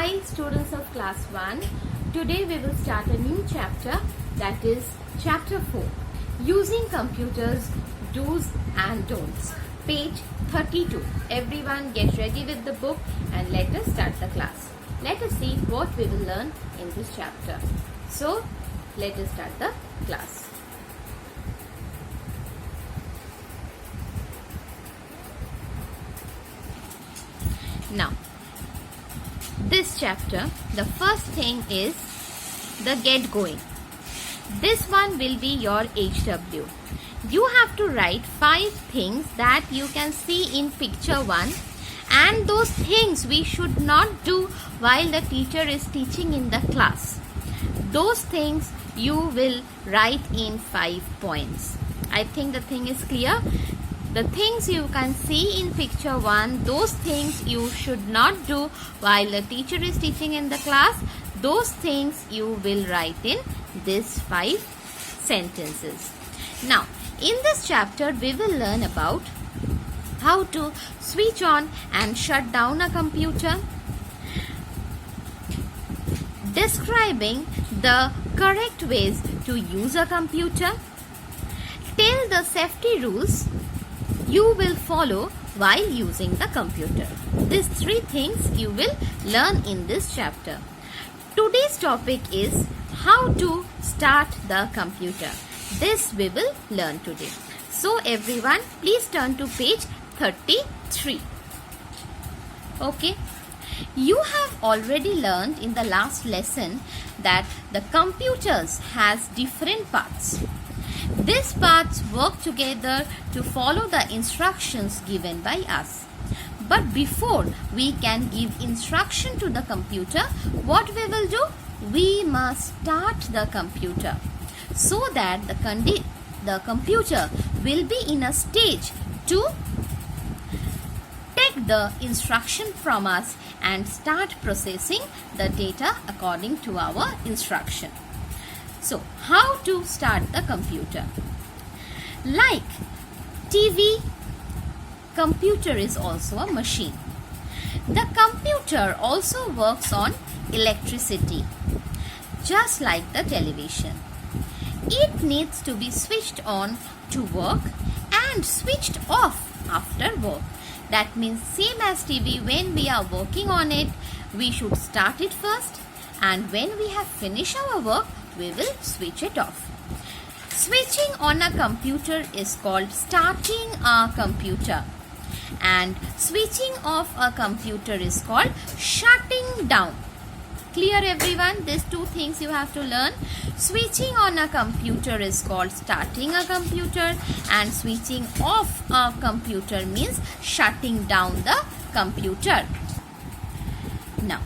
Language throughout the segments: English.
Hi students of class 1. Today we will start a new chapter, that is chapter 4, using computers, do's and don'ts. Page 32. Everyone get ready with the book and let us start the class. Let us see what we will learn in this chapter. So let us start the class. Now, this chapter, the first thing is the get going. This one will be your HW. You have to write 5 things that you can see in picture 1, and those things we should not do while the teacher is teaching in the class. Those things you will write in 5 points. I think the thing is clear. The things you can see in picture 1, those things you should not do while the teacher is teaching in the class, those things you will write in these 5 sentences. Now, in this chapter, we will learn about how to switch on and shut down a computer, describing the correct ways to use a computer, tell the safety rules you will follow while using the computer. These 3 things you will learn in this chapter. Today's topic is how to start the computer. This we will learn today. So everyone, please turn to page 33. Okay. You have already learned in the last lesson that the computers has different parts. These parts work together to follow the instructions given by us. But before we can give instruction to the computer, what we will do? We must start the computer so that the computer will be in a stage to take the instruction from us and start processing the data according to our instruction. So, how to start the computer? Like TV, computer is also a machine. The computer also works on electricity, just like the television. It needs to be switched on to work and switched off after work. That means same as TV, when we are working on it, we should start it first, and when we have finished our work, we will switch it off. Switching on a computer is called starting a computer, and switching off a computer is called shutting down. Clear everyone? These 2 things you have to learn. Switching on a computer is called starting a computer, and switching off a computer means shutting down the computer. Now,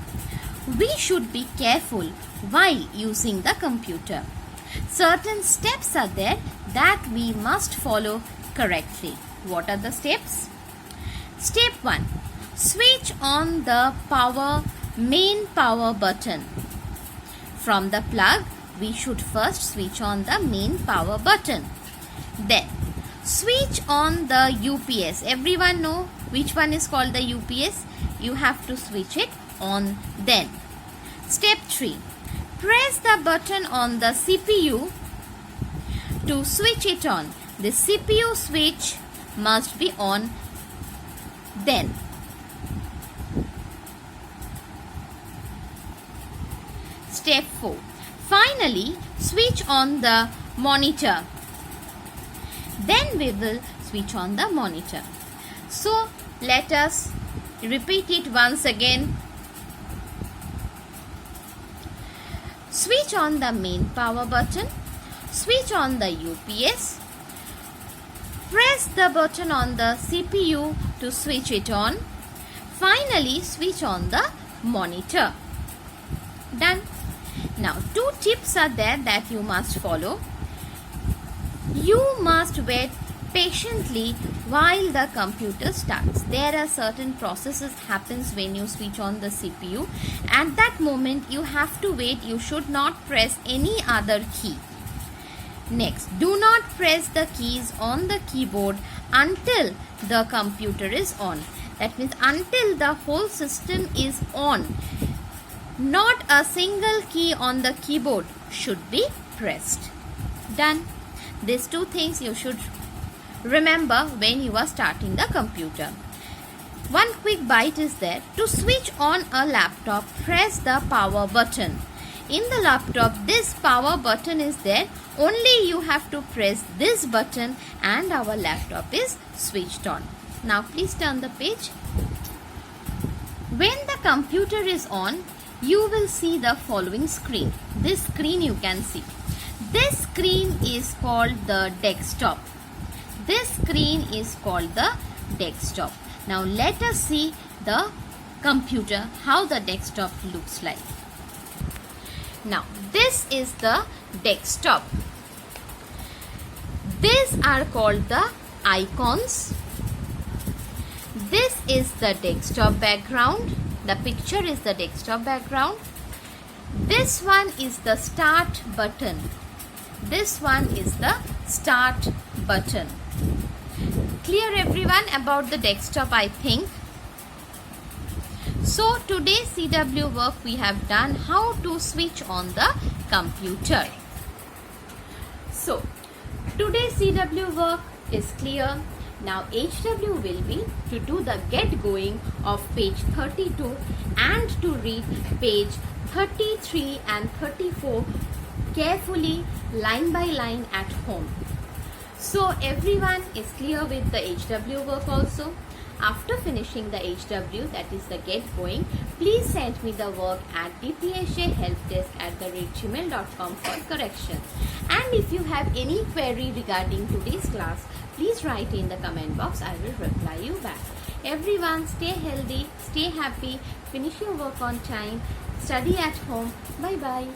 we should be careful while using the computer. Certain steps are there that we must follow correctly. What are the steps? Step 1. Switch on the main power button. From the plug, we should first switch on the main power button. Then, switch on the UPS. Everyone know which one is called the UPS? You have to switch it on then. Step 3. Press the button on the CPU to switch it on. The CPU switch must be on then. Step 4. Finally, switch on the monitor. Then we will switch on the monitor. So, let us repeat it once again. Switch on the main power button, switch on the UPS, press the button on the CPU to switch it on, finally switch on the monitor. Done. Now, 2 tips are there that you must follow. You must wait patiently while the computer starts. There are certain processes happens when you switch on the CPU. At that moment you have to wait. You should not press any other key. Next, do not press the keys on the keyboard until the computer is on. That means until the whole system is on. Not a single key on the keyboard should be pressed. Done. These two things you should remember when you are starting the computer. One quick bite is there. To switch on a laptop, press the power button. In the laptop, this power button is there. Only you have to press this button and our laptop is switched on. Now please turn the page. When the computer is on, you will see the following screen. This screen you can see. This screen is called the desktop. This screen is called the desktop. Now let us see the computer, how the desktop looks like. Now this is the desktop. These are called the icons. This is the desktop background. The picture is the desktop background. This one is the start button. This one is the start button. Clear everyone about the desktop, I think. So today's CW work we have done how to switch on the computer. So today's CW work is clear. Now HW will be to do the get going of page 32 and to read page 33 and 34 carefully line by line at home. So everyone is clear with the HW work also. After finishing the HW, that is the get going, please send me the work at dpsahelpdesk@gmail.com for correction. And if you have any query regarding today's class, please write in the comment box. I will reply you back. Everyone stay healthy, stay happy, finish your work on time, study at home. Bye bye.